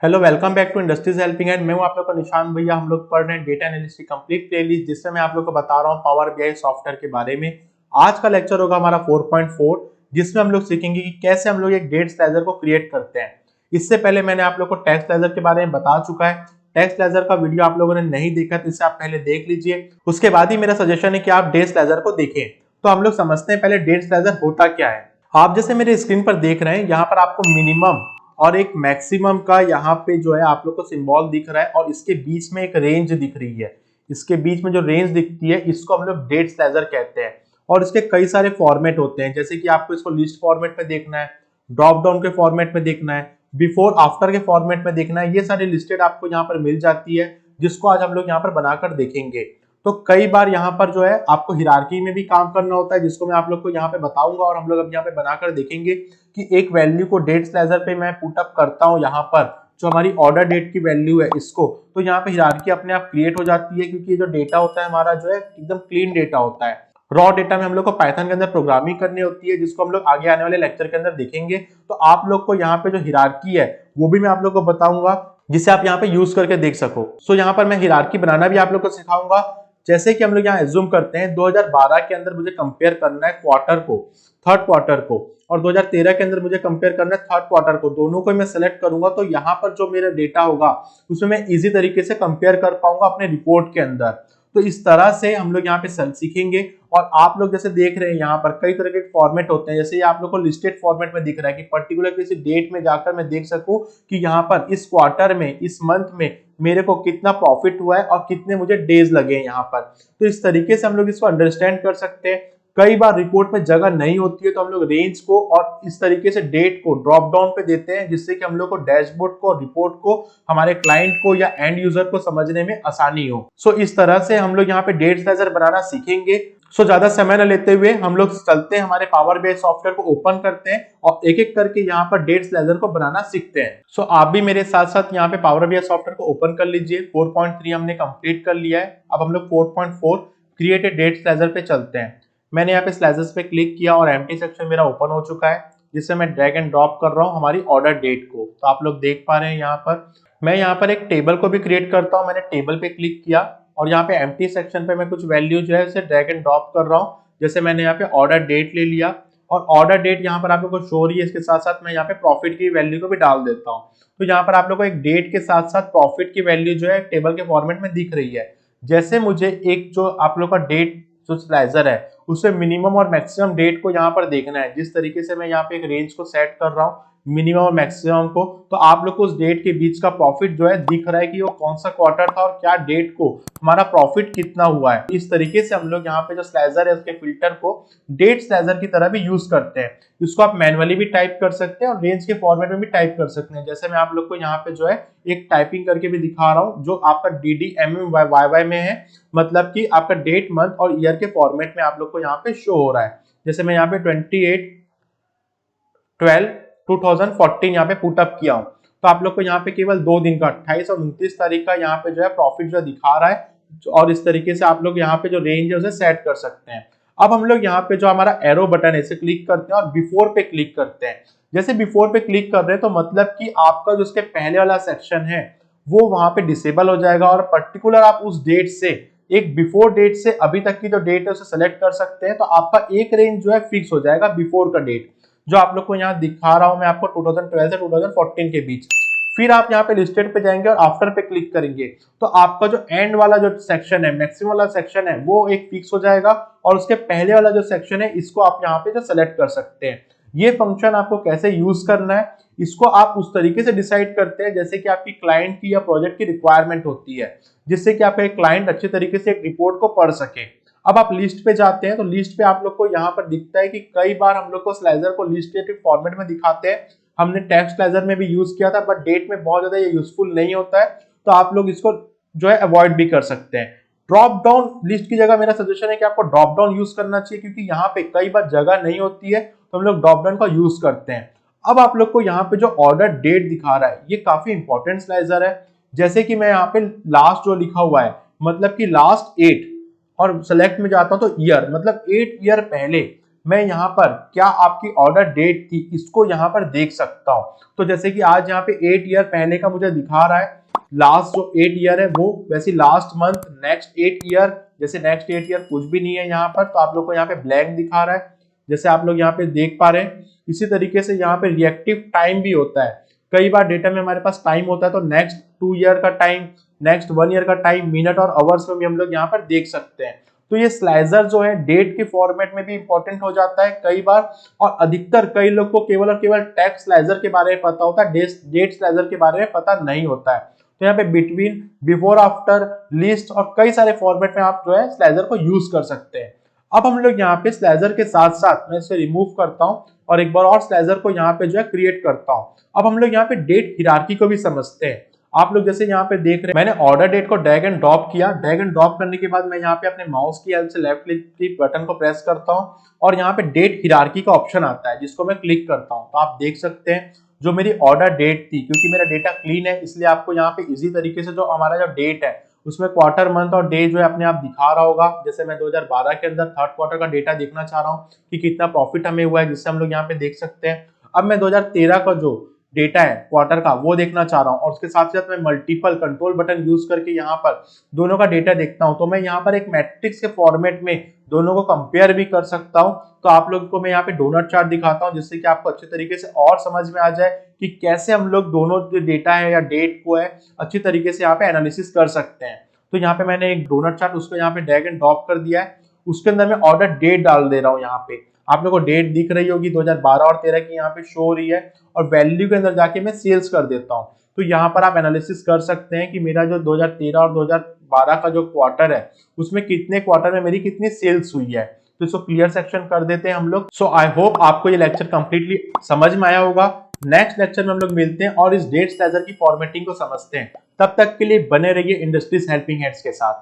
Hello, welcome back to industries helping hand. मैं हूं आप लोग का निशान भैया। हम लोग पढ़ रहे हैं डेटा एनालिस्ट की कंप्लीट प्लेलिस्ट, जिससे मैं आप लोग को बता रहा हूं पावर बीआई सॉफ्टवेयर के बारे में। आज का लेक्चर होगा हमारा 4.4, जिसमें हम लोग सीखेंगे कि कैसे हम लोग एक डेट स्लाइजर को क्रिएट करते हैं। इससे पहले मैंने आप लोग को टेक्स्ट स्लाइजर के बारे में बता चुका है। टेक्स्ट स्लाइजर का वीडियो आप लोगों ने नहीं देखा तो इसे आप पहले देख लीजिए। उसके बाद ही मेरा सजेशन है कि आप डेट स्लाइजर को देखें। तो हम लोग समझते हैं पहले डेट स्लाइजर होता क्या है। आप जैसे मेरे स्क्रीन पर देख रहे हैं, यहाँ पर आपको मिनिमम और एक मैक्सिमम का यहाँ पे जो है आप लोग को सिंबल दिख रहा है, और इसके बीच में एक रेंज दिख रही है। इसके बीच में जो रेंज दिखती है इसको हम लोग डेट स्लाइजर कहते हैं। और इसके कई सारे फॉर्मेट होते हैं, जैसे कि आपको इसको लिस्ट फॉर्मेट में देखना है, ड्रॉप डाउन के फॉर्मेट में देखना है, बिफोर आफ्टर के फॉर्मेट में देखना है। ये सारी लिस्टेड आपको यहाँ पर मिल जाती है, जिसको आज हम लोग यहाँ पर बनाकर देखेंगे। तो कई बार यहाँ पर जो है आपको हिरार्की में भी काम करना होता है, जिसको मैं आप लोग को यहाँ पे बताऊंगा, और हम लोग अब यहाँ पे बनाकर देखेंगे कि एक वैल्यू को डेट स्लाइजर पे मैं पुट अप करता हूँ। यहाँ पर जो हमारी ऑर्डर डेट की वैल्यू है इसको, तो यहाँ पे हिरार्की अपने आप क्रिएट हो जाती है, क्योंकि ये जो डेटा होता है हमारा जो है एकदम क्लीन डेटा होता है। रॉ डेटा में हम लोग को पाइथन के अंदर प्रोग्रामिंग करनी होती है, जिसको हम लोग आगे आने वाले लेक्चर के अंदर देखेंगे। तो आप लोग को यहाँ पे जो हिरार्की है वो भी मैं आप लोग को बताऊंगा, जिसे आप यहाँ पे यूज करके देख सको। सो यहाँ पर मैं हिरार्की बनाना भी आप लोग को सिखाऊंगा। जैसे कि हम लोग यहाँ एज्यूम करते हैं 2012 के अंदर मुझे कंपेयर करना है क्वार्टर को, थर्ड क्वार्टर को, और 2013 के अंदर मुझे कंपेयर करना है थर्ड क्वार्टर को। दोनों को मैं सेलेक्ट करूंगा तो यहाँ पर जो मेरा डेटा होगा उसमें मैं इजी तरीके से कंपेयर कर पाऊंगा अपने रिपोर्ट के अंदर। तो इस तरह से हम लोग यहाँ पे सीखेंगे। और आप लोग जैसे देख रहे हैं यहाँ पर कई तरह के फॉर्मेट होते हैं, जैसे ये आप लोग को लिस्टेड फॉर्मेट में दिख रहा है कि पर्टिकुलर किसी डेट में जाकर मैं देख सकूं कि यहाँ पर इस क्वार्टर में, इस मंथ में मेरे को कितना प्रॉफिट हुआ है और कितने मुझे डेज लगे हैं यहाँ पर। तो इस तरीके से हम लोग इसको अंडरस्टैंड कर सकते हैं। कई बार रिपोर्ट में जगह नहीं होती है तो हम लोग रेंज को और इस तरीके से डेट को ड्रॉप डाउन पे देते हैं, जिससे कि हम लोग को डैशबोर्ड को, रिपोर्ट को, हमारे क्लाइंट को या एंड यूजर को समझने में आसानी हो। सो इस तरह से हम लोग यहाँ पे डेट स्लाइजर बनाना सीखेंगे। सो ज्यादा समय न लेते हुए हम लोग चलते हैं, हमारे पावर बीआई सॉफ्टवेयर को ओपन करते हैं और एक एक करके यहाँ पर डेट स्लाइजर को बनाना सीखते हैं। सो आप भी मेरे साथ साथ यहाँ पे पावर बीआई सॉफ्टवेयर को ओपन कर लीजिए। 4.3 हमने कंप्लीट कर लिया है। अब हम लोग 4.4 क्रिएट ए डेट स्लाइजर पे चलते हैं। मैंने यहाँ पे स्लाइजर्स पे क्लिक किया और एम्प्टी सेक्शन मेरा ओपन हो चुका है, जिससे मैं ड्रैग एंड ड्रॉप कर रहा हूँ हमारी ऑर्डर डेट को। तो आप लोग देख पा रहे हैं यहाँ पर मैं यहाँ पर एक टेबल को भी क्रिएट करता हूँ। मैंने टेबल पे क्लिक किया और यहाँ पे एम्प्टी सेक्शन पे मैं कुछ वैल्यू जो है उसे ड्रैग एंड ड्रॉप कर रहा हूँ। जैसे मैंने यहाँ पे ऑर्डर डेट ले लिया और ऑर्डर डेट यहाँ पर आप लोग को शो हो रही है। इसके साथ साथ मैं यहाँ पे प्रॉफिट की वैल्यू को भी डाल देता हूँ। तो यहाँ पर आप लोग को एक डेट के साथ साथ प्रॉफिट की वैल्यू जो है टेबल के फॉर्मेट में दिख रही है। जैसे मुझे एक जो आप लोग का डेट जो स्लाइजर है उससे मिनिमम और मैक्सिमम डेट को यहाँ पर देखना है, जिस तरीके से मैं यहाँ पे एक रेंज को सेट कर रहा हूँ मिनिमम और मैक्सिमम को, तो आप लोग को उस डेट के बीच का प्रॉफिट जो है दिख रहा है कि वो कौन सा क्वार्टर था और क्या डेट को हमारा प्रॉफिट कितना हुआ है। इस तरीके से हम लोग यहाँ पे जो स्लाइजर है उसके फिल्टर को डेट स्लाइजर की तरह भी यूज करते हैं। इसको आप मैनुअली भी टाइप कर सकते हैं और रेंज के फॉर्मेट में भी टाइप कर सकते हैं। जैसे मैं आप लोग को यहाँ पे जो है एक टाइपिंग करके भी दिखा रहा हूँ, जो आपका DDMMYY में है, मतलब कि आपका डेट, मंथ और ईयर के फॉर्मेट में आप लोग को यहाँ पे शो हो रहा है। जैसे मैं यहाँ पे 28/12/2014 यहाँ पे पुट अप किया हूँ, तो आप लोग को यहाँ पे केवल 2 दिन का 28 और 29 तारीख का यहाँ पे जो है प्रॉफिट जो दिखा रहा है। और इस तरीके से आप लोग यहाँ पे जो रेंज है उसे सेट कर सकते हैं। अब हम लोग यहाँ पे जो हमारा एरो बटन है इसे क्लिक करते हैं और बिफोर पे क्लिक करते हैं। जैसे बिफोर पे क्लिक कर रहे हैं तो मतलब कि आपका जो उसके पहले वाला सेक्शन है वो वहां पे डिसेबल हो जाएगा, और पर्टिकुलर आप उस डेट से एक बिफोर डेट से अभी तक की जो डेट है उसे सेलेक्ट कर सकते हैं। तो आपका एक रेंज जो है फिक्स हो जाएगा बिफोर का डेट, जो आप लोग को यहाँ दिखा रहा हूं मैं आपको 2012 से 2014 के बीच। फिर आप यहाँ पे लिस्टेड पे जाएंगे और आफ्टर पे क्लिक करेंगे तो आपका जो एंड वाला जो सेक्शन है, मैक्सिमम वाला सेक्शन है, वो एक फिक्स हो जाएगा, और उसके पहले वाला जो सेक्शन है इसको आप यहाँ पे जो सेलेक्ट कर सकते हैं। ये फंक्शन आपको कैसे यूज करना है इसको आप उस तरीके से डिसाइड करते हैं जैसे कि आपकी क्लाइंट की या प्रोजेक्ट की रिक्वायरमेंट होती है, जिससे कि आपका एक क्लाइंट अच्छे तरीके से एक रिपोर्ट को पढ़ सके। अब आप लिस्ट पे जाते हैं तो लिस्ट पे आप लोग को यहाँ पर दिखता है कि कई बार हम लोग को स्लाइजर को लिस्टेड फॉर्मेट में दिखाते हैं। हमने टेक्स्ट स्लाइजर में भी यूज किया था, बट डेट में बहुत ज्यादा ये यूजफुल नहीं होता है, तो आप लोग इसको जो है अवॉइड भी कर सकते हैं। ड्रॉप डाउन लिस्ट की जगह मेरा सजेशन है कि आपको ड्रॉप डाउन यूज करना चाहिए, क्योंकि यहाँ पे कई बार जगह नहीं होती है तो हम लोग ड्रॉप डाउन का यूज करते हैं। अब आप लोग को यहाँ पे जो ऑर्डर डेट दिखा रहा है ये काफी इंपॉर्टेंट स्लाइजर है। जैसे कि मैं यहाँ पे लास्ट जो लिखा हुआ है, मतलब कि लास्ट 8, और सेलेक्ट में जाता हूं तो ईयर, मतलब 8 ईयर पहले मैं यहाँ पर क्या आपकी ऑर्डर डेट थी इसको यहाँ पर देख सकता हूँ। तो जैसे कि आज यहाँ पे 8 ईयर पहले का मुझे दिखा रहा है, लास्ट जो 8 ईयर है वो, वैसे लास्ट मंथ नेक्स्ट 8 ईयर, जैसे नेक्स्ट 8 ईयर कुछ भी नहीं है यहाँ पर, तो आप लोग को यहाँ पे ब्लैंक दिखा रहा है जैसे आप लोग यहाँ पे देख पा रहे हैं। इसी तरीके से यहाँ पे रिएक्टिव टाइम भी होता है, कई बार डेटा में हमारे पास टाइम होता है तो नेक्स्ट 2 ईयर का टाइम, नेक्स्ट 1 ईयर का टाइम मिनट और आवर्स में भी हम लोग यहाँ पर देख सकते हैं। तो ये स्लाइजर जो है डेट के फॉर्मेट में भी इंपॉर्टेंट हो जाता है कई बार, और अधिकतर कई लोग को केवल और केवल टेक्स्ट स्लाइजर के बारे में पता होता है, डेट स्लाइजर के बारे में पता नहीं होता है। तो यहाँ पे बिटवीन, बिफोर, आफ्टर, लिस्ट और कई सारे फॉर्मेट में आप जो है स्लाइजर को यूज कर सकते हैं। अब हम लोग यहाँ पे स्लाइजर के साथ साथ मैं इसे रिमूव करता हूँ और एक बार और स्लाइजर को यहाँ पे जो है क्रिएट करता हूँ। अब हम लोग यहाँ पे डेट हिरार्की को भी समझते हैं। आप लोग जैसे यहाँ पे देख रहे हैं, मैंने ऑर्डर डेट को ड्रैग एंड ड्रॉप किया। ड्रैग एंड ड्रॉप करने के बाद मैं यहाँ पे अपने माउस की हेल्प से लेफ्ट क्लिक की बटन को प्रेस करता हूँ और यहाँ पे डेट हिरार्की का ऑप्शन आता है जिसको मैं क्लिक करता हूँ। तो आप देख सकते हैं जो मेरी ऑर्डर डेट थी, क्योंकि मेरा डेटा क्लीन है इसलिए आपको यहाँ पे इजी तरीके से जो हमारा जो डेट है उसमें क्वार्टर, मंथ और डे जो है अपने आप दिखा रहा होगा। जैसे मैं 2012 के अंदर थर्ड क्वार्टर का डेटा देखना चाह रहा हूँ कि कितना प्रॉफिट हमें हुआ है, जिससे हम लोग यहाँ पे देख सकते हैं। अब मैं 2013 का जो डेटा है क्वार्टर का वो देखना चाह रहा हूँ और उसके साथ साथ मैं मल्टीपल कंट्रोल बटन यूज करके यहाँ पर दोनों का डेटा देखता हूँ। तो मैं यहाँ पर एक मैट्रिक्स के फॉर्मेट में दोनों को कंपेयर भी कर सकता हूँ। तो आप लोगों को मैं यहाँ पे डोनट चार्ट दिखाता हूँ जिससे कि आपको अच्छे तरीके से और समझ में आ जाए कि कैसे हम लोग दोनों जो डेटा है या डेट को है अच्छी तरीके से यहाँ पे एनालिसिस कर सकते हैं। तो यहाँ पे मैंने एक डोनट चार्ट उसको यहाँ पे ड्रैग एंड ड्रॉप कर दिया है, उसके अंदर मैं ऑर्डर डेट डाल दे रहा हूँ। यहाँ पे आप लोगों को डेट दिख रही होगी 2012 और 13 की यहाँ पे शो हो रही है, और वैल्यू के अंदर जाके मैं सेल्स कर देता हूँ। तो यहाँ पर आप एनालिसिस कर सकते हैं कि मेरा जो 2013 और 2012 का जो क्वार्टर है उसमें कितने क्वार्टर में मेरी कितनी सेल्स हुई है। तो इसको क्लियर सेक्शन कर देते हैं हम लोग। सो आई होप आपको ये लेक्चर कंप्लीटली समझ में आया होगा। नेक्स्ट लेक्चर में हम लोग मिलते हैं और इस डेट स्लाइजर की फॉर्मेटिंग को समझते हैं। तब तक के लिए बने रहिए इंडस्ट्रीज हेल्पिंग हैंड्स के साथ।